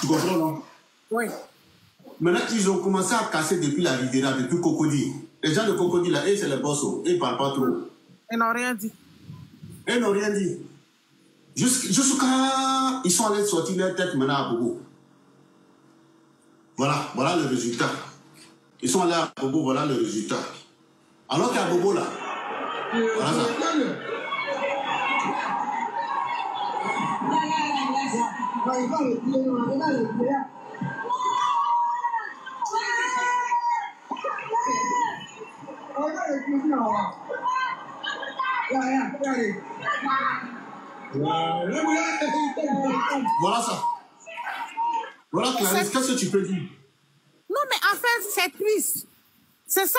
Tu comprends, non? Oui. Maintenant, ils ont commencé à casser depuis la Riviera, depuis Cocody. Les gens de Cocody, là, c'est les boss. Ils ne parlent pas trop. Ils n'ont rien dit. Ils n'ont rien dit. Jusqu'à... Ils sont allés sortir leur tête maintenant à Bobo. Voilà le résultat. Ils sont allés à Bobo, voilà le résultat. Alors qu'à Bobo, là, voilà ça. Voilà ça. Voilà Clarisse, qu'est-ce que tu peux dire? Non, mais en fait, c'est triste. C'est ça.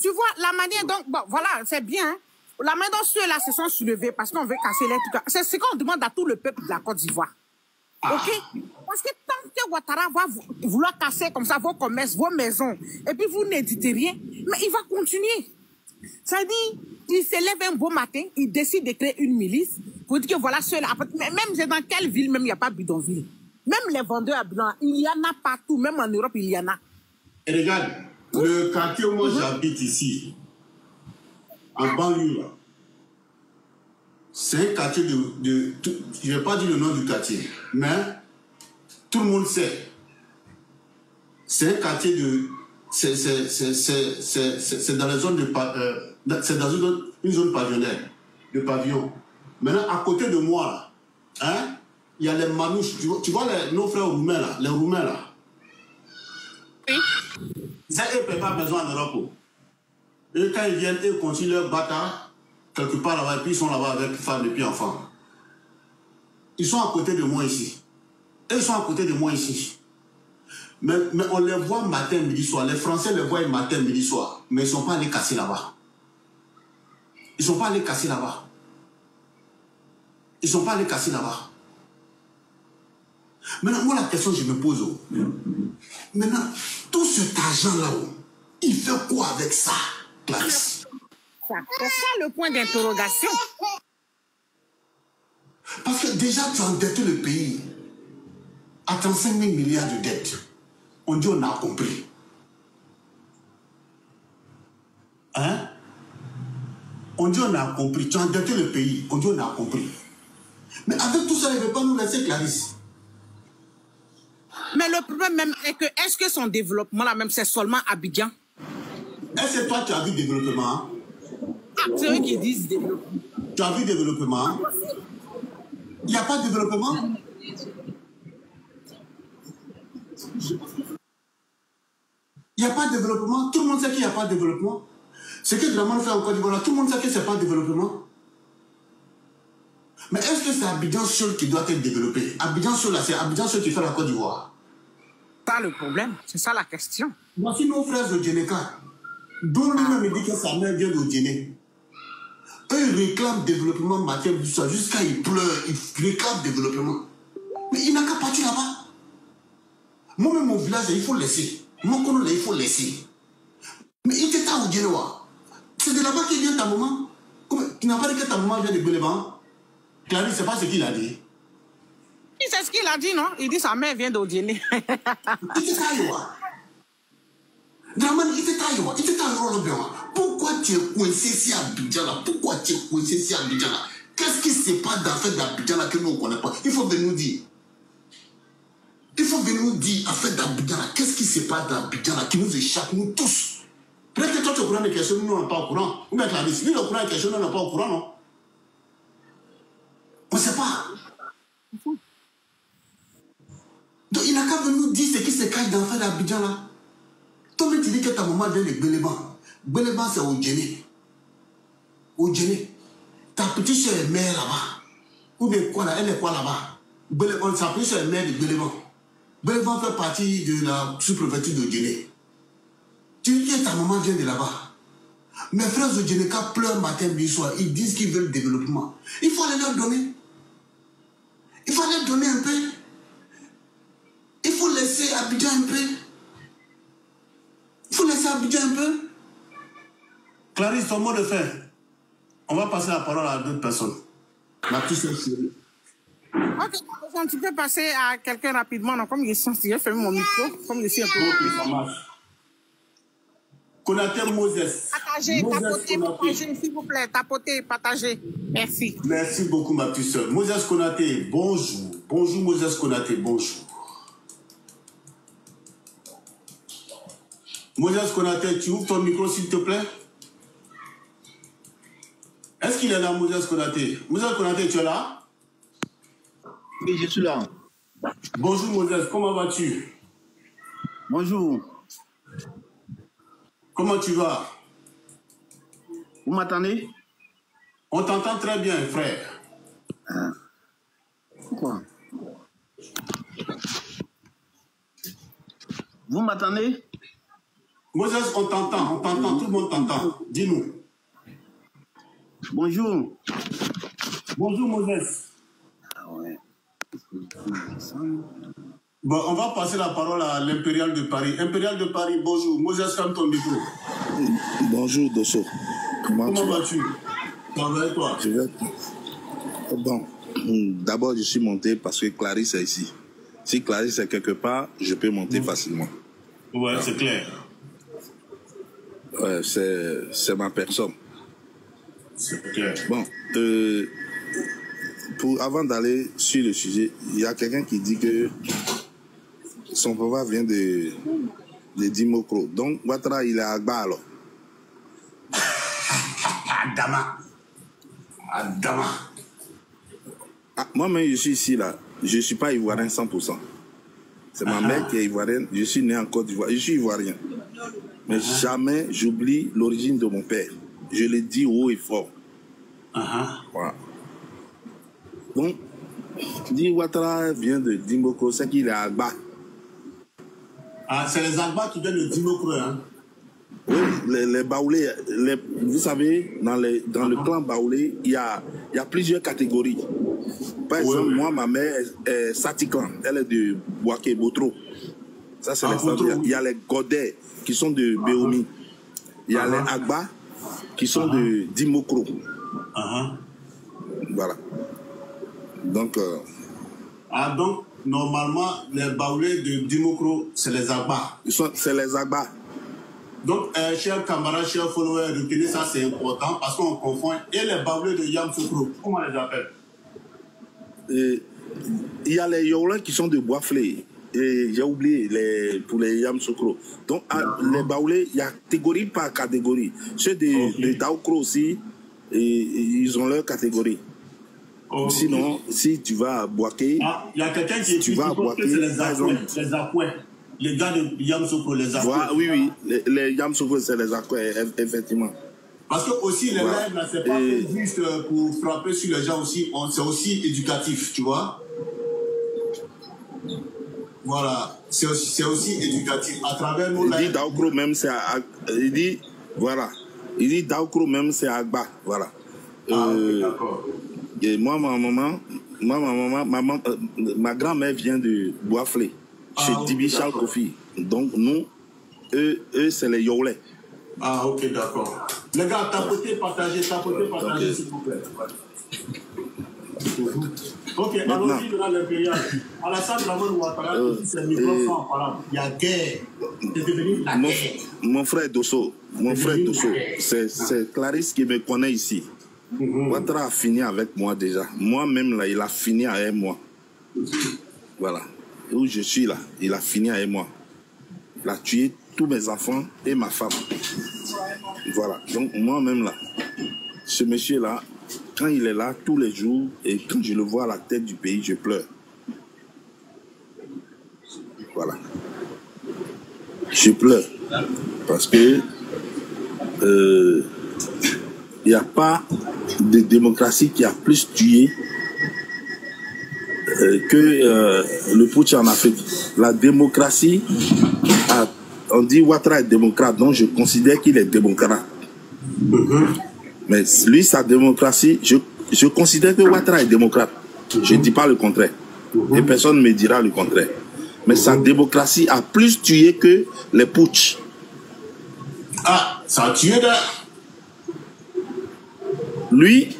Tu vois, la manière dont... Bon, voilà, c'est bien. Hein? La manière dont ceux-là se sont soulevés parce qu'on veut casser les trucs. C'est ce qu'on demande à tout le peuple de la Côte d'Ivoire. OK? Parce que tant que Ouattara va vouloir casser comme ça vos commerces, vos maisons, et puis vous n'éditez rien, mais il va continuer. Ça dit, il se lève un beau matin, il décide de créer une milice pour dire que voilà ceux-là. Même dans quelle ville, même il n'y a pas bidonville. Même les vendeurs à bidon, il y en a partout. Même en Europe, il y en a. Et regarde, le quartier où moi j'habite ici, en banlieue, là, c'est un quartier je ne vais pas dire le nom du quartier, mais tout le monde sait. C'est un quartier de... C'est dans la zone de... c'est dans une zone pavillonnaire, de pavillon. Maintenant, à côté de moi, là, hein, il y a les manouches. Tu vois nos frères roumains, là, les roumains, là. Oui. Ça, ils n'ont pas besoin de repos. Et quand ils viennent, ils continuent leur bataille quelque part là-bas, et puis ils sont là-bas avec femmes et puis enfants. Ils sont à côté de moi ici. Ils sont à côté de moi ici. Mais on les voit matin, midi, soir. Les Français les voient matin, midi, soir. Mais ils ne sont pas allés casser là-bas. Ils ne sont pas allés casser là-bas. Ils ne sont pas allés casser là-bas. Maintenant, moi, la question que je me pose, maintenant, tout cet argent-là, il fait quoi avec ça, Clarisse? C'est ça le point d'interrogation. Parce que déjà, tu as endetté le pays à 35 000 milliards de dettes. On dit on a compris. Hein? On dit on a compris. Tu as endetté le pays. On dit on a compris. Mais avec tout ça, il ne veut pas nous laisser, Clarisse. Mais le problème même est que, est-ce que son développement là même, c'est seulement Abidjan? Est-ce que toi, tu as vu développement? Hein? Ah, c'est eux qui disent développement. Tu as vu développement? Hein? Il n'y a pas de développement? Il n'y a pas de développement. Tout le monde sait qu'il n'y a pas de développement. Ce que Dramane fait en Côte d'Ivoire, tout le monde sait que ce n'est pas de développement. Mais est-ce que c'est Abidjan seul qui doit être développé? Abidjan seul, c'est Abidjan seul qui fait la Côte d'Ivoire. C'est ça le problème. C'est ça la question. Voici nos frères de Djeneka, dont lui-même dit que sa mère vient de Djené. Eux, ils réclament développement matin du soir. Jusqu'à ils pleurent, ils réclament développement. Mais il n'a qu'à partir là-bas. Moi-même, mon village, il faut laisser. Mon colonel, il faut laisser. Mais il était à Djené. C'est de là-bas qu'il vient ta maman. Tu n'as pas dit que ta maman vient de Béléban? Clarisse, c'est pas ce qu'il a dit. C'est ce qu'il a dit, non? Il dit sa mère vient d'Odiéné. Il était à Yoa. Dramane, il était à Yoa. Il était à Yoa. Pourquoi tu es coincé ici à Abidjan là? Pourquoi tu es coincé ici à Abidjan là? Qu'est-ce qui se passe dans l'affaire d'Abidjan là que nous ne connaissons pas? Il faut venir nous dire. Il faut venir nous dire, affaire d'Abidjan là, qu'est-ce qui se passe dans Abidjan là qui nous échappe, nous tous? Peut-être que toi tu es au courant des questions, nous on n'est pas au courant. Ou bien Clarisse, lui il est au courant des questions, nous on n'est pas au courant, non? On ne sait pas. Donc il n'a qu'à venir nous dire ce qui se cache dans l'affaire d'Abidjan là. Toi tu dis que ta maman vient de Béléban. Béléban c'est au Djené. Au Djené. Ta petite soeur est mère là-bas. Ou bien quoi là, elle est quoi là-bas? Béléban, sa petite soeur est mère de Béléban. Béléban fait partie de la sous-préfecture de Djené. Tu dis que ta maman vient de là-bas. Mes frères de Djeneka pleurent matin, midi, soir. Ils disent qu'ils veulent le développement. Il faut aller leur donner. Il faut aller donner un peu. Il faut laisser Abidjan un peu. Il faut laisser Abidjan un peu. Clarisse, ton mot de fin. On va passer la parole à d'autres personnes. Ma petite soeur chérie. Ok, donc tu peux passer à quelqu'un rapidement. Non, comme je suis censé fermer mon micro, comme je suis un peu. Ok, ça marche. Konaté Moses. Partagez, Moses tapotez, Konaté. partagez, s'il vous plaît. Tapotez, partagez. Merci. Merci beaucoup, ma petite soeur. Moses Konaté, bonjour. Bonjour, Moses Konaté, bonjour. Moses Konaté, tu ouvres ton micro, s'il te plaît? Est-ce qu'il est là, Moses Konaté? Moses Konaté, tu es là? Oui, je suis là. Bonjour, Moses, comment vas-tu? Bonjour. Comment tu vas? Vous m'entendez? On t'entend très bien, frère. Pourquoi? Vous m'entendez? Moses, on t'entend, tout le monde t'entend. Dis-nous. Bonjour. Bonjour, Moses. Ah ouais. Bon, on va passer la parole à l'Impérial de Paris. Impérial de Paris, bonjour. Moses, ferme ton micro. Bonjour, Dosso. Comment tu vas? vas-tu? Ça va et toi? Je vais. Bon, d'abord, je suis monté parce que Clarisse est ici. Si Clarisse est quelque part, je peux monter facilement. Ouais, c'est clair. Ouais, c'est ma personne. C'est clair. Bon, avant d'aller sur le sujet, il y a quelqu'un qui dit que son papa vient de Dimokro. Donc, Ouattara, il est à Agba alors. Adama. Ah, moi-même, je suis ici, là. Je ne suis pas ivoirien 100%. C'est ma mère qui est ivoirienne. Je suis né en Côte d'Ivoire. Je suis ivoirien. Mais jamais j'oublie l'origine de mon père. Je le dis haut et fort. Voilà. Donc, dit Ouattara vient de Dimokro, c'est qu'il est à Agba. Ah, c'est les Agba qui viennent de Dimokro, hein? Oui, les Baoulés, vous savez, dans le clan Baoulé, il y a plusieurs catégories. Par exemple, moi, ma mère est Satiklan, elle est de Boaké, Botro. Ça, c'est les standards. Il y a les Godets qui sont de Béomi. Il y a les Agba qui sont de Dimokro. Voilà. Donc, donc, normalement, les Baoulés de Dimokro, c'est les Agba. C'est les Agba. Donc, chers camarades, chers followers, retenez ça, c'est important parce qu'on confond. Et les Baoulés de Yamoussoukro, comment on les appelle? Il y a les Yola qui sont de Bois-Flé. Et j'ai oublié pour les Yamoussoukro. Donc, les Baoulés, il y a catégorie par catégorie. Ceux de Daoukro aussi, ils ont leur catégorie. Sinon, si tu vas à Boaké, il y a quelqu'un qui écrit que c'est les Akoué. Les gars de Yamoussoukro, les Akoué. Oui, les Yamoussoukro, c'est les Akoué, effectivement. Parce que aussi, les lives, là, c'est pas fait juste pour frapper sur les gens aussi, c'est aussi éducatif, tu vois. Voilà, c'est aussi éducatif. À travers nos lives. Il dit Daoukro même, c'est il dit, voilà. Il dit Daoukro même, c'est Agba, voilà. D'accord. Et moi, ma grand-mère vient de Bois-Flé, chez Dibichal Kofi. Donc, nous, eux c'est les Yolais. Ah, ok, d'accord. Les gars, tapotez, partagez, s'il vous plaît. Ok, allons-y de l'impérial. Alassane Draman Ouattara, c'est micro il y a guerre. C'est devenu la guerre. Mon frère Dosso, c'est Clarisse qui me connaît ici. Ouattara a fini avec moi déjà. Moi-même, là, il a fini avec moi. Voilà. Où je suis là, il a fini avec moi. Il a tué tous mes enfants et ma femme. Voilà. Donc, moi-même, là, ce monsieur-là, quand il est là tous les jours et quand je le vois à la tête du pays, je pleure. Voilà. Je pleure. Parce que il n'y a pas de démocratie qui a plus tué que le putsch en Afrique. La démocratie, on dit Ouattara est démocrate, donc je considère qu'il est démocrate. Mais lui, sa démocratie, je considère que Ouattara est démocrate. Je ne dis pas le contraire. Et personne ne me dira le contraire. Mais sa démocratie a plus tué que les putsch. Ah, ça a tué là. Lui,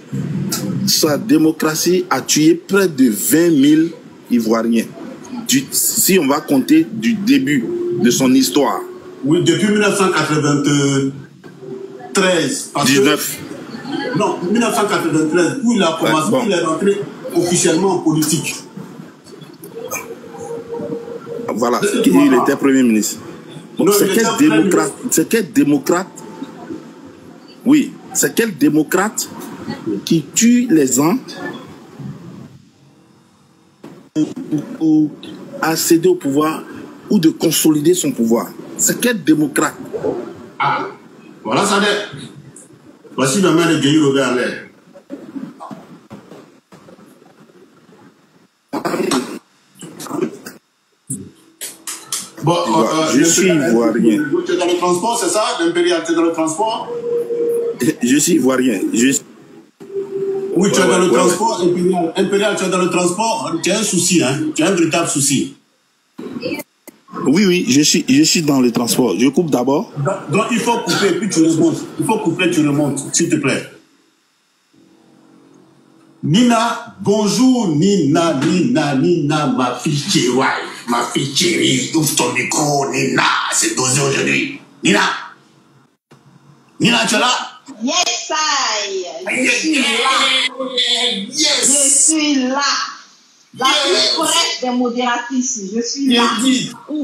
sa démocratie a tué près de 20 000 Ivoiriens. Si on va compter du début de son histoire. Oui, depuis 1993. 19. Non, 1993, où il a commencé, il est rentré officiellement en politique. Voilà, il était Premier ministre. C'est quel démocrate? Oui, c'est quel démocrate qui tue les gens pour accéder au pouvoir ou de consolider son pouvoir? C'est quel démocrate? Ah, voilà ça. Voici la main de Guy Robert en l'air. Bon, je suis ivoirien. Tu es dans le transport, c'est ça? L'impérial, tu es dans le transport? Je suis ivoirien. Oui, tu es dans le transport, impérial, tu es dans le transport. Tu as un souci, hein? Tu as un véritable souci. Oui, je suis dans le transport. Je coupe d'abord. Donc il faut couper, puis tu remontes. Il faut couper, tu remontes, s'il te plaît. Nina, bonjour Nina, ma fille chérie, ma fille chérie, ouvre ton micro, Nina, c'est dosé aujourd'hui. Nina, tu es là? Yes, je suis là. Yes. Je suis là. La plus correcte des modératrices, je suis là.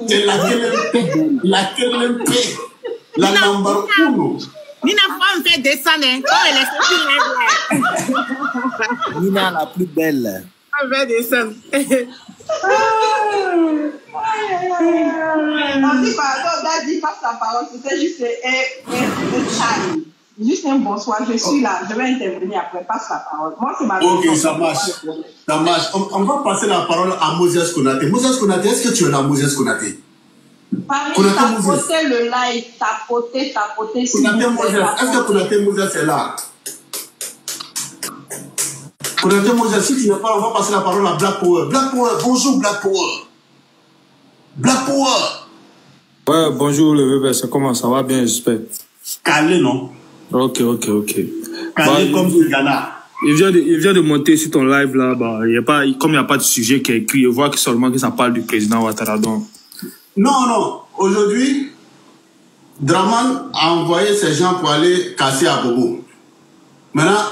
C'est la TLMP, la number uno. Nina, faut me faire descendre. Oh, elle est Nina, la plus belle. On va descendre. On dit pardon, on a dit passe la parole, c'était juste un challenge. Juste un bonsoir, je suis là, je vais intervenir après, passe la parole. Moi, c'est ma Ok, ça marche. Ça marche. On va passer la parole à Moses Konaté. Moses Konaté, est-ce que tu es là, Moses Konaté? Paris, tapoter le live, tapoter. Konaté Moses, est-ce que Konaté Moses est là? Konaté Moses, si tu n'es pas là, on va passer la parole à Black Power. Black Power, bonjour Black Power. Black Power. Ouais, bonjour le bébé, comment ça va bien, j'espère. Calé, non? Ok. Calé comme ce Ghana. Il vient de monter sur ton live là, bah, comme il n'y a pas de sujet qui est écrit, je vois seulement que ça parle du président Ouattara. Non. Aujourd'hui, Draman a envoyé ses gens pour aller casser Abobo. Maintenant,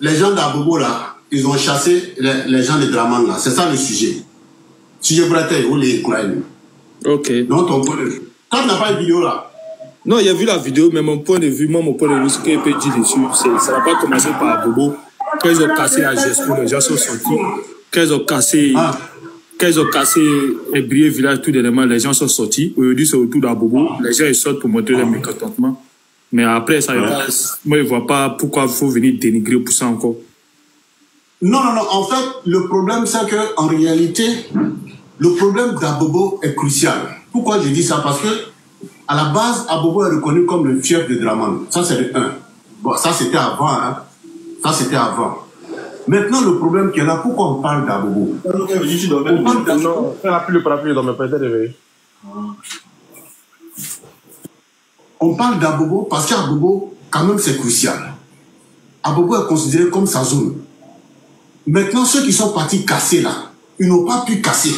les gens d'Abobo là, ils ont chassé les gens de Draman là. C'est ça le sujet. Sujet braté, ou les Ukrainiens. Ok. Donc, ton point de vue. Toi, tu n'as pas une vidéo là? Non, il a vu la vidéo, mais mon point de vue, ce qu'il peut dire dessus, ça n'a pas commencé par Abobo. Quand ils ont cassé la GESCO, les gens sont sortis. Quand ils ont cassé Brié Village, tout dernièrement, les gens sont sortis. Aujourd'hui, c'est autour d'Abobo. Les gens ils sortent pour montrer leur mécontentement. Mais après, ça, moi, je ne vois pas pourquoi il faut venir dénigrer pour ça encore. Non. En fait, le problème, c'est qu'en réalité, le problème d'Abobo est crucial. Pourquoi je dis ça? Parce que, à la base, Abobo est reconnu comme le fief de Draman. Ça, c'est le 1. Bon, ça, c'était avant, hein. Ça, c'était avant. Maintenant, le problème qui est là, pourquoi on parle d'Abobo? Non, fais la pluie dans mes pétés réveillés. On parle d'Abobo parce qu'Abobo, quand même, c'est crucial. Abobo est considéré comme sa zone. Maintenant, ceux qui sont partis casser là, ils n'ont pas pu casser.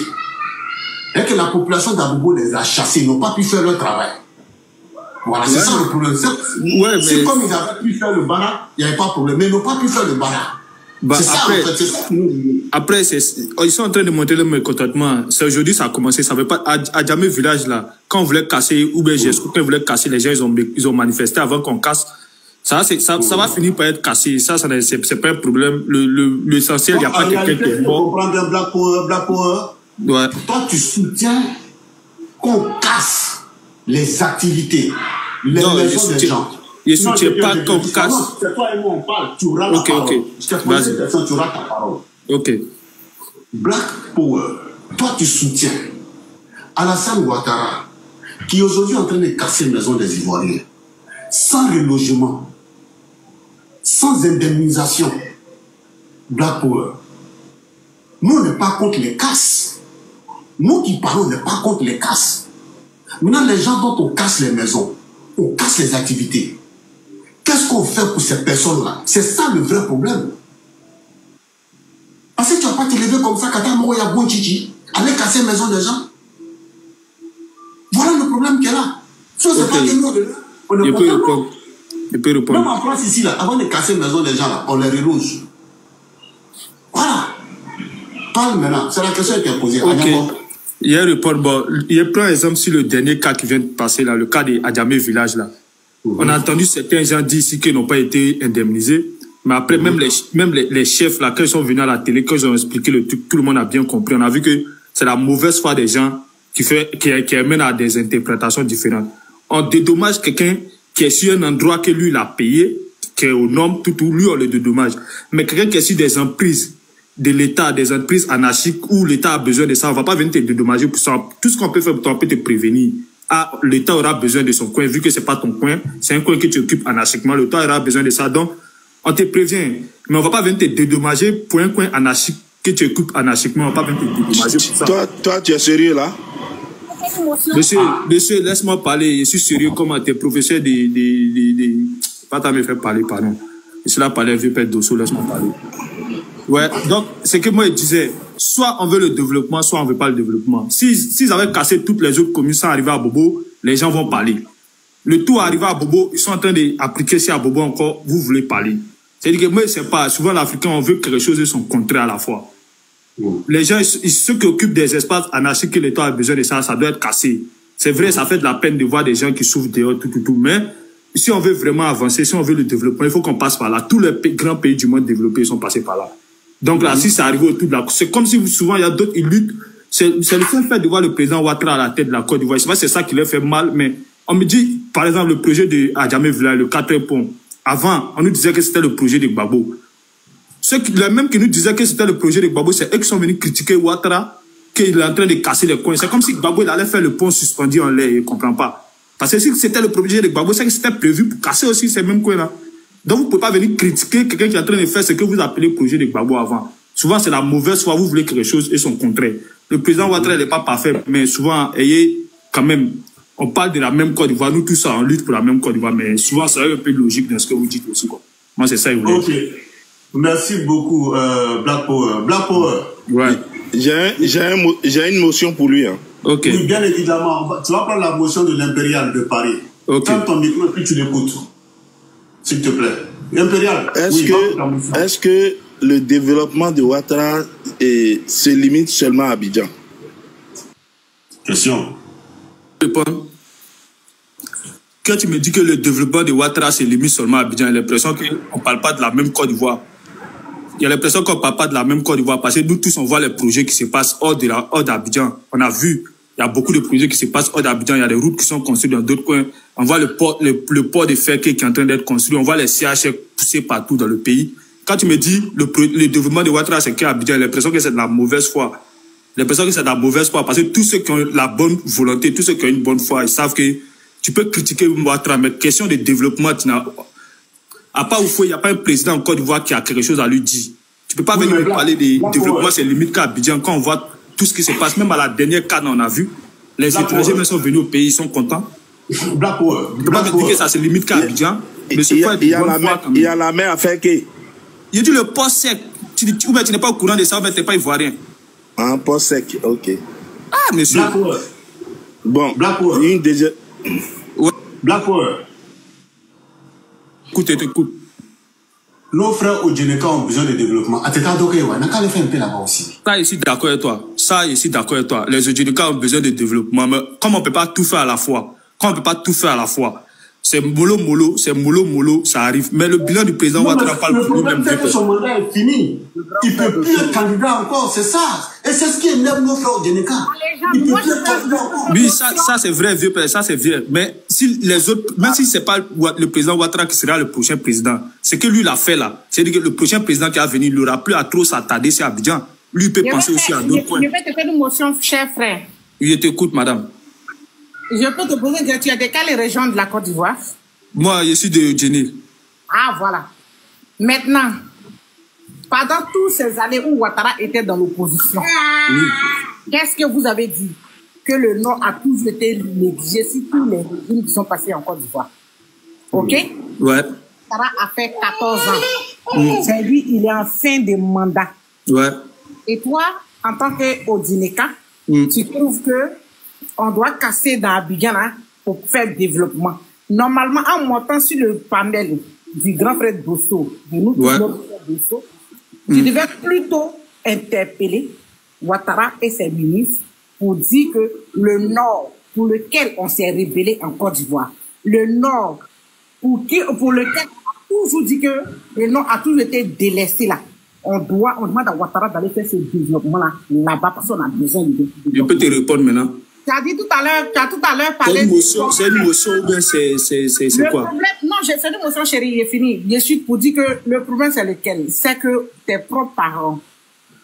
Et que la population d'Abobo les a chassés, ils n'ont pas pu faire leur travail. Voilà, c'est ça le problème. Si comme ils avaient pu faire le bara, il n'y avait pas de problème. Mais ils n'ont pas pu faire le bara. Bah, c'est après, ça, en fait. Après, ils sont en train de monter le mécontentement. C'est aujourd'hui ça a commencé. Ça veut pas, à Djamé Village, là, quand on voulait casser, ou bien quand on voulait casser, les gens, ils ont manifesté avant qu'on casse. Ça va finir par être cassé. Ça c'est pas un problème. L'essentiel, il n'y a pas quelqu'un qui est mort. Pour comprendre Black Power, ouais. Toi, tu soutiens qu'on casse les activités, les maisons des gens. Je ne soutiens pas qu'on casse. C'est toi et moi, on parle. Tu rates la parole. Je t'ai posé cette question, tu rates ta parole. Ok. Black Power, toi, tu soutiens Alassane Ouattara, qui est aujourd'hui en train de casser les maisons des Ivoiriens, sans relogement, sans indemnisation. Black Power. Nous, on n'est pas contre les casses. Nous qui parlons, on n'est pas contre les casses. Maintenant, les gens dont on casse les maisons, on casse les activités. Qu'est-ce qu'on fait pour ces personnes-là? C'est ça le vrai problème. Parce que tu vas pas te lever comme ça, Kata Moro ya bon chichi, aller casser la maison des gens. Voilà le problème qu'il y a là. Si on ne sait pas que nous, on ne peut pas. Je peux répondre. Même en France, ici, là, avant de casser la maison des gens, là, on les relouge. Voilà. Parle maintenant. C'est la question qui est posée. Ok. Il y a un report. Bon, il prend exemple sur le dernier cas qui vient de passer, là, le cas de Adjamé Village. Là. On a entendu certains gens dire ici qu'ils n'ont pas été indemnisés. Mais après, même les chefs, là, quand ils sont venus à la télé, quand ils ont expliqué le truc, tout le monde a bien compris. On a vu que c'est la mauvaise foi des gens qui amène à des interprétations différentes. On dédommage quelqu'un qui est sur un endroit que lui, il a payé, qui est aux normes, tout, lui, on le dédommage. Mais quelqu'un qui est sur des emprises de l'État, des entreprises anarchiques où l'État a besoin de ça, on ne va pas venir te dédommager pour ça. Tout ce qu'on peut faire pour toi, on peut te prévenir. Ah, l'État aura besoin de son coin, vu que ce n'est pas ton coin, c'est un coin que tu occupes anarchiquement, l'État aura besoin de ça. Donc, on te prévient. Mais on ne va pas venir te dédommager pour un coin anarchique que tu occupes anarchiquement, on ne va pas venir te dédommager pour ça. Toi, tu es sérieux là? Monsieur, laisse-moi parler. Je suis sérieux comme tes professeurs Pas t'as me faire parler, pardon. Je suis là parler, vieux père Dosso, laisse-moi parler. Ouais, donc, c'est que moi, je disais, soit on veut le développement, soit on ne veut pas le développement. S'ils avaient cassé toutes les autres communes sans arriver à Bobo, les gens vont parler. Le tout arrivé à Bobo, ils sont en train d'appliquer ça à Bobo encore, vous voulez parler. C'est-à-dire que moi, c'est pas, souvent l'Africain, on veut quelque chose de son contraire à la fois. Les gens, ceux qui occupent des espaces anarchiques que l'État a besoin de ça, ça doit être cassé. C'est vrai, ça fait de la peine de voir des gens qui souffrent dehors, tout. Mais si on veut vraiment avancer, si on veut le développement, il faut qu'on passe par là. Tous les grands pays du monde développés sont passés par là. Donc là, si ça arrive autour de la... C'est comme si souvent, il y a d'autres, ils luttent. C'est le seul fait de voir le président Ouattara à la tête de la Côte d'Ivoire. Je sais pas si c'est ça qui leur fait mal, mais on me dit, par exemple, le projet de Adjamé Village, le 4 ponts. Avant, on nous disait que c'était le projet de Gbagbo. Les mêmes qui nous disaient que c'était le projet de Gbagbo, c'est eux qui sont venus critiquer Ouattara, qu'il est en train de casser les coins. C'est comme si Gbagbo il allait faire le pont suspendu en l'air, il ne comprend pas. Parce que si c'était le projet de Gbagbo, c'est que c'était prévu pour casser aussi ces mêmes coins-là. Donc vous ne pouvez pas venir critiquer quelqu'un qui est en train de faire ce que vous appelez le projet de Gbagbo avant. Souvent, c'est la mauvaise foi, vous voulez quelque chose et son contraire. Le président Ouattara n'est pas parfait, mais souvent, ayez quand même, on parle de la même Côte d'Ivoire, nous tous ça, on lutte pour la même Côte d'Ivoire, mais souvent, c'est un peu logique dans ce que vous dites aussi, quoi. Moi, c'est ça, je voulais dire. Ok. Merci beaucoup, Black Power. Black Power. Ouais. J'ai une motion pour lui. Hein. Ok. Oui, bien évidemment. Tu vas prendre la motion de l'Impérial de Paris. Ok. Ferme ton micro et puis tu l'écoutes. S'il te plaît. Impérial. Est-ce que le développement de Ouattara se limite seulement à Abidjan? Question. Quand tu me dis que le développement de Ouattara se limite seulement à Abidjan, j'ai l'impression qu'on ne parle pas de la même Côte d'Ivoire. Il y a l'impression qu'on ne parle pas de la même Côte d'Ivoire parce que nous tous, on voit les projets qui se passent hors d'Abidjan. On a vu, il y a beaucoup de projets qui se passent hors d'Abidjan. Il y a des routes qui sont construites dans d'autres coins. On voit le port de fer qui est en train d'être construit. On voit les CHR poussés partout dans le pays. Quand tu me dis le développement de Ouattara, c'est qu'à Abidjan, j'ai l'impression que c'est de la mauvaise foi. J'ai l'impression que c'est de la mauvaise foi parce que tous ceux qui ont la bonne volonté, tous ceux qui ont une bonne foi, ils savent que tu peux critiquer Ouattara, mais question de développement, tu n'as... À part il n'y a pas un président en Côte d'Ivoire qui a quelque chose à lui dire. Tu ne peux pas venir me parler de développement, c'est limite qu'à Abidjan. Quand on voit tout ce qui se passe, même à la dernière CAN, on a vu, les étrangers même sont venus au pays, ils sont contents. Black Power. Tu ne peux pas me dire que ça se limite qu'à Abidjan. Mais c'est pas il y a la mer à faire qui? Il dit le port sec. Tu n'es pas au courant de ça, mais tu n'es pas ivoirien. Un port sec, ok. Ah, monsieur. Black Power. Bon, Black Power. une déjà... Ouais. Black Power. Écoute. Nos frères au Djeneka ont besoin de développement. Ateka Dokewa, n'a qu'à le faire un peu là-bas aussi. Ça, ici, d'accord avec toi. Les Odjinika ont besoin de développement. Mais comme on ne peut pas tout faire à la fois, c'est mollo, ça arrive. Mais le bilan du président Ouattara parle pour lui-même. Le son mandat est fini. Il ne peut plus être candidat encore, c'est ça. Et c'est ce qui énerve nos frères au Djeneka. Il ne peut plus être candidat encore. Oui, ça c'est vrai, vieux père, ça c'est vrai. Mais si les autres, même si ce n'est pas le président Ouattara qui sera le prochain président, c'est que lui l'a fait là. C'est-à-dire que le prochain président qui va venir, il n'aura plus à trop s'attarder sur Abidjan. Lui, il peut penser aussi à d'autres points. Je vais te faire une motion, cher frère. Je t'écoute, madame. Je peux te poser une question. Tu es de quelle région de la Côte d'Ivoire? Moi, je suis de Djenné. Ah, voilà. Maintenant, pendant toutes ces années où Ouattara était dans l'opposition, qu'est-ce que vous avez dit? Que le Nord a toujours été négligé sur tous les régimes qui sont passés en Côte d'Ivoire. OK? Ouais. Ouattara a fait 14 ans. C'est lui, il est en fin de mandat. Ouais. Et toi, en tant qu'Odineka, tu trouves que on doit casser dans Abidjan hein, pour faire le développement. Normalement, en montant sur le panel du grand frère Dosso, de nous, du grand frère Dosso, tu devais plutôt interpeller Ouattara et ses ministres pour dire que le Nord, pour lequel on s'est rébellé en Côte d'Ivoire, le Nord, pour lequel on a toujours dit que le Nord a toujours été délaissé là. On demande à Ouattara d'aller faire ce développement-là, là-bas, parce qu'on a besoin de... Je peux te répondre maintenant. Tu as dit tout à l'heure parlé... C'est une motion ou bien c'est quoi? Non, j'ai fait une motion, chérie, il est fini. Je suis pour dire que le problème, c'est lequel? C'est que tes propres parents,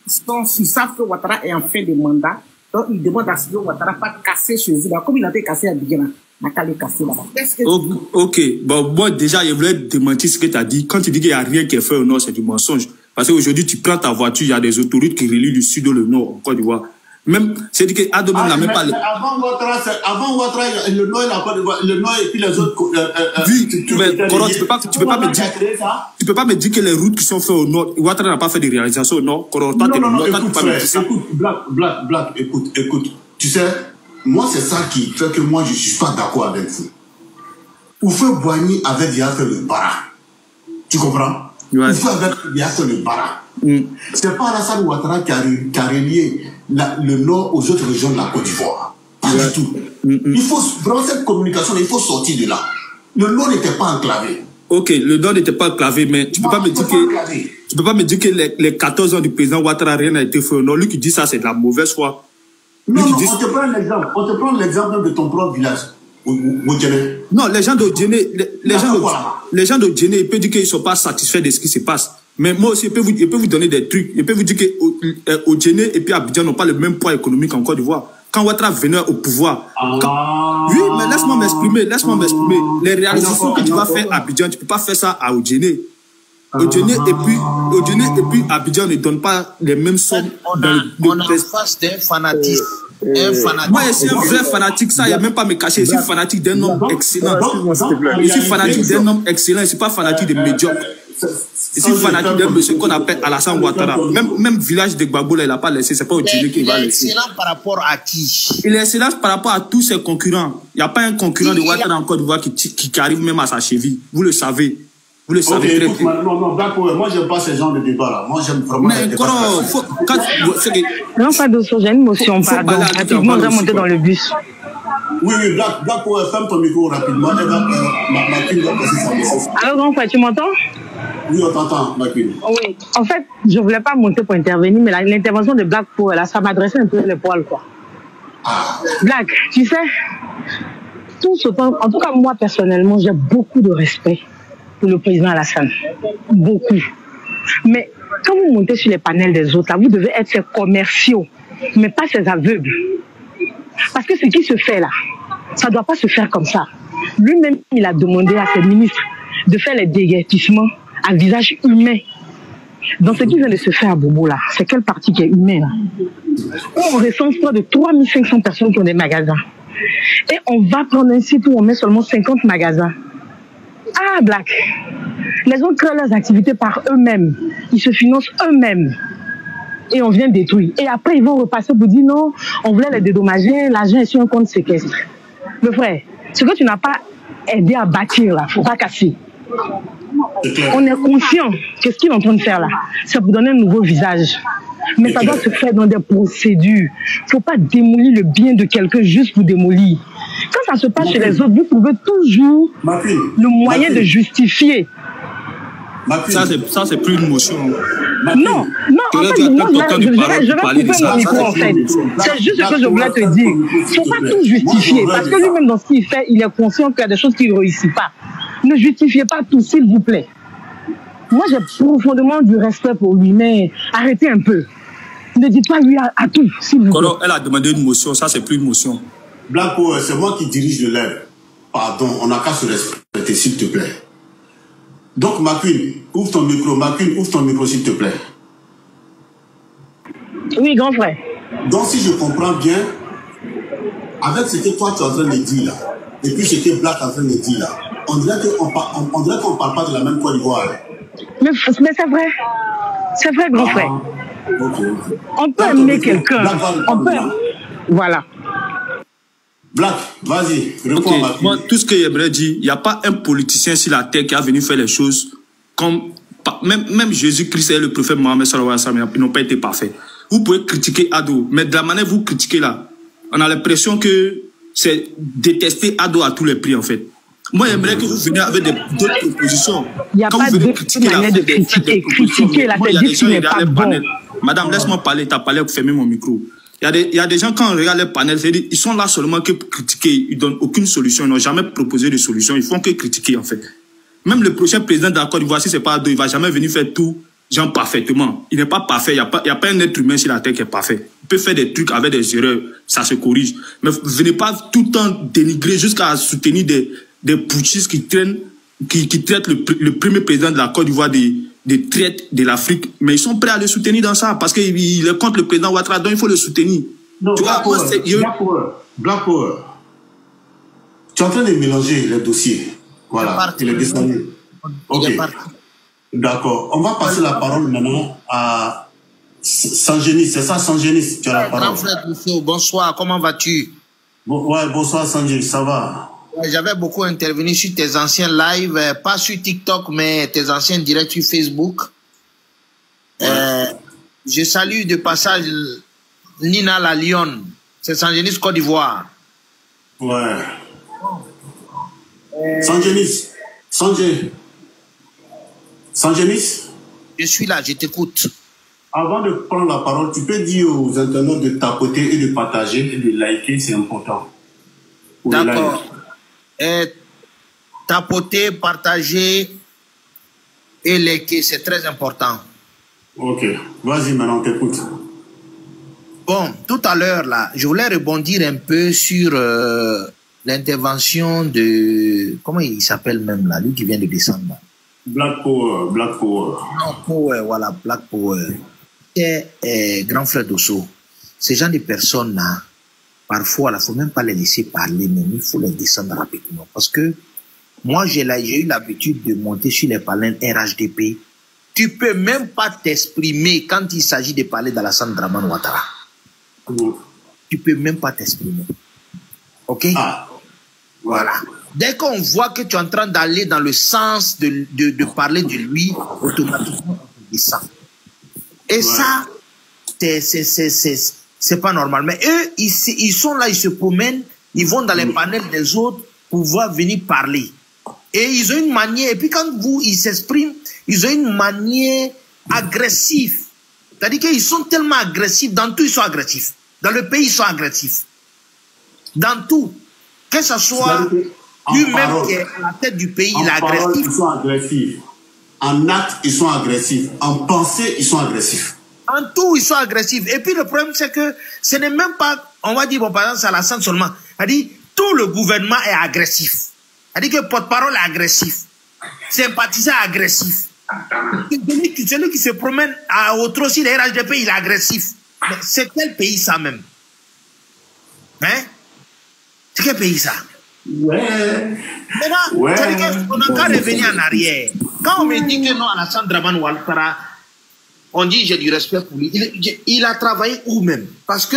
ils savent que Ouattara est en fin de mandat, donc ils demandent à ce que Ouattara pas casser chez eux. Comme il a été cassé à Bidjana, il n'a qu'à le casser là-bas. Ok, bon, moi déjà, je voulais démentir ce que tu as dit. Quand tu dis qu'il n'y a rien qui est fait au nord, c'est du mensonge. Parce qu'aujourd'hui, tu prends ta voiture, il y a des autoroutes qui relient du sud au nord, en Côte d'Ivoire. Même, c'est dit que Ado n'a même pas... Avant Ouattara, le nord et la Côte d'Ivoire, le nord et puis les autres... tu peux pas me dire que les routes qui sont faites au nord, Ouattara n'a pas fait de réalisation au nord. Non, écoute, Black, écoute. Tu sais, moi, c'est ça qui fait que moi, je suis pas d'accord avec vous. Oufé Boigny avait déjà fait le bara. Tu comprends? Oufé avait déjà fait le bara. C'est pas Alassane Ouattara qui a relié le nord aux autres régions de la Côte d'Ivoire. Pas du tout. Il faut vraiment cette communication, il faut sortir de là. Le nord n'était pas enclavé. Ok, le nord n'était pas enclavé, mais tu peux pas me dire que les 14 ans du président Ouattara, rien n'a été fait au nord. Lui qui dit ça, c'est de la mauvaise foi. Non, on te prend l'exemple. On te prend l'exemple de ton propre village. Non, les gens de Djéné, les gens de Djéné, ils peuvent dire qu'ils ne sont pas satisfaits de ce qui se passe. Mais moi aussi, je peux vous donner des trucs. Je peux vous dire qu'au Djéné et puis Abidjan n'ont pas le même poids économique en Côte d'Ivoire. Quand Ouattara venait au pouvoir... Oui, mais laisse-moi m'exprimer. Les réalisations que tu vas faire à Abidjan, tu ne peux pas faire ça à Djéné. Djéné et puis Abidjan ne donnent pas les mêmes sommes. On a face d'un fanatisme. Moi, je suis un vrai fanatique, ça, il n'y a même pas à me cacher. Je suis fanatique d'un homme excellent. Je suis fanatique d'un homme excellent, je ne suis pas fanatique de médiocre. Je suis fanatique d'un monsieur qu'on appelle Alassane Ouattara. Même village de Gbagbo, il n'a pas laissé, c'est pas au Djéné qu'il va laisser. Il est excellent par rapport à qui? Il est excellent par rapport à tous ses concurrents. Il n'y a pas un concurrent de Ouattara en Côte d'Ivoire qui arrive même à sa cheville. Vous le savez. Vous le savez très bien. Non, Black Power, moi, j'aime pas ce genre de débat-là. Moi, j'aime vraiment... Mais non, pas de j'ai une motion, pardon. Rapidement, on va monter dans le bus. Oui, Black Power, ferme ton micro rapidement. Maquille va passer sa message. Alors, grand frère, tu m'entends? Oui, on t'entend, Maquille. Oui. En fait, je voulais pas monter pour intervenir, mais l'intervention de Black Power, là, ça m'adressait un peu les poils, quoi. Black, tu sais, en tout cas, moi, personnellement, j'ai beaucoup de respect pour le président Alassane. Beaucoup. Mais quand vous montez sur les panels des autres, là, vous devez être ses commerciaux, mais pas ses aveugles. Parce que ce qui se fait là, ça ne doit pas se faire comme ça. Lui-même, il a demandé à ses ministres de faire les déguerpissements à visage humain. Dans ce qui vient de se faire à Bobo là, c'est quelle partie qui est humaine là? On recense près de 3500 personnes qui ont des magasins. Et on va prendre un site où on met seulement 50 magasins. Ah, Black, les autres créent leurs activités par eux-mêmes. Ils se financent eux-mêmes. Et on vient détruire. Et après, ils vont repasser pour dire non, on voulait les dédommager, l'argent est sur un compte séquestre. Le frère, ce que tu n'as pas aidé à bâtir là, il ne faut pas casser. On est conscient que ce qu'il est en train de faire là, c'est pour donner un nouveau visage. Mais ça doit se faire dans des procédures. Il ne faut pas démolir le bien de quelqu'un juste pour démolir. Quand ça se passe chez les autres, vous trouvez toujours le moyen de justifier. Ça, c'est plus une motion. Non, en fait, moi, je vais couper mon micro, en fait. C'est juste ce que je voulais te dire. Il ne faut pas tout justifier. Parce que lui-même, dans ce qu'il fait, il est conscient qu'il y a des choses qu'il ne réussit pas. Ne justifiez pas tout, s'il vous plaît. Moi, j'ai profondément du respect pour lui, mais arrêtez un peu. Ne dites pas lui à tout, s'il vous plaît. Elle a demandé une motion, ça, c'est plus une motion. Black Power, c'est moi qui dirige le lèvre. Pardon, on n'a qu'à se respecter, s'il te plaît. Donc, McQueen, ouvre ton micro, s'il te plaît. Oui, grand frère. Donc, si je comprends bien, avec ce que toi tu es en train de dire là, et puis ce que Black est en train de dire là, on dirait qu'on ne parle pas de la même Côte d'Ivoire. Mais c'est vrai. C'est vrai, grand frère. On peut aimer quelqu'un. On peut... Voilà. Black, vas-y, réponds à ma fille. Moi, tout ce que j'aimerais dire, il n'y a pas un politicien sur la terre qui a venu faire les choses comme... Même Jésus-Christ et le prophète Mohammed sallallahu alayhi wa sallam, ils n'ont pas été parfaits. Vous pouvez critiquer Ado, mais de la manière que vous critiquez là, on a l'impression que c'est détester Ado à tous les prix en fait. Moi, j'aimerais que vous veniez avec d'autres propositions. Il n'y a pas d'autre manière de critiquer. Critiquer, là, c'est dire qu'il n'est pas bon. Madame, laisse-moi parler, tu as parlé pour fermer mon micro. Il y a des gens, quand on regarde les panels, ils sont là seulement que pour critiquer. Ils ne donnent aucune solution. Ils n'ont jamais proposé de solution. Ils font que critiquer, en fait. Même le prochain président de la Côte d'Ivoire, si ce n'est pas Ado, il ne va jamais venir faire tout, genre, parfaitement. Il n'est pas parfait. Il n'y a pas un être humain sur la terre qui est parfait. Il peut faire des trucs avec des erreurs. Ça se corrige. Mais venez pas tout le temps dénigrer jusqu'à soutenir des putschistes qui traitent le premier président de la Côte d'Ivoire des traites de l'Afrique, mais ils sont prêts à le soutenir dans ça, parce qu'il est contre le président Ouattara, donc il faut le soutenir. Non, tu vois, Black Power. Tu es en train de mélanger les dossiers. Voilà, il est descendu. Ok. D'accord. On va passer la parole maintenant à Sangenis. C'est ça, Sangenis? Tu as la parole. Grand frère Rousseau, bonsoir, comment vas-tu? Ouais, bonsoir Sangenis, ça va? J'avais beaucoup intervenu sur tes anciens lives, pas sur TikTok, mais tes anciens directs sur Facebook. Je salue de passage Nina la Lyon, c'est Sangenis Côte d'Ivoire. Ouais. Sangenis. Je suis là, je t'écoute. Avant de prendre la parole, tu peux dire aux internautes de tapoter et de partager et de liker, c'est important. D'accord. Tapoter, partager et liker, c'est très important. Ok, vas-y maintenant, t'écoute. Bon, tout à l'heure, là, je voulais rebondir un peu sur l'intervention de... Comment il s'appelle même, là, lui qui vient de descendre, là. Black Power. Black Power, voilà, Black Power. Et grand frère Dosso, ces gens de personnes-là, parfois, il ne faut même pas les laisser parler, mais il faut les descendre rapidement. Parce que moi, j'ai eu l'habitude de monter sur les panels RHDP. Tu ne peux même pas t'exprimer quand il s'agit de parler d'Alassane Dramane Ouattara. Tu ne peux même pas t'exprimer. OK? Voilà. Dès qu'on voit que tu es en train d'aller dans le sens de parler de lui, automatiquement, on descend. Et ça, c'est pas normal. Mais eux, ils sont là, ils se promènent, ils vont dans les panels des autres pour pouvoir venir parler. Et ils ont une manière, et puis quand ils s'expriment, ils ont une manière agressive. C'est-à-dire qu'ils sont tellement agressifs, dans tout ils sont agressifs. Dans le pays, ils sont agressifs. Dans tout. Que ce soit lui-même qui est à la tête du pays, il est agressif. Ils sont agressifs. En acte, ils sont agressifs. En pensée, ils sont agressifs. En tout, ils sont agressifs. Et puis le problème, c'est que ce n'est même pas, on va dire, bon, par exemple, c'est Alassane seulement. C'est-à-dire, tout le gouvernement est agressif. C'est-à-dire que porte-parole est agressif. Sympathisant agressif. Celui qui se promène à autre aussi, les RHDP, il est agressif. Mais c'est quel pays ça même? Hein? C'est quel pays ça? Ouais. Maintenant, c'est-à-dire qu'on n'a qu'à revenir en arrière. Quand on me dit que non, Alassane Dramane Ouattara, on dit j'ai du respect pour lui. Il a travaillé où même? Parce que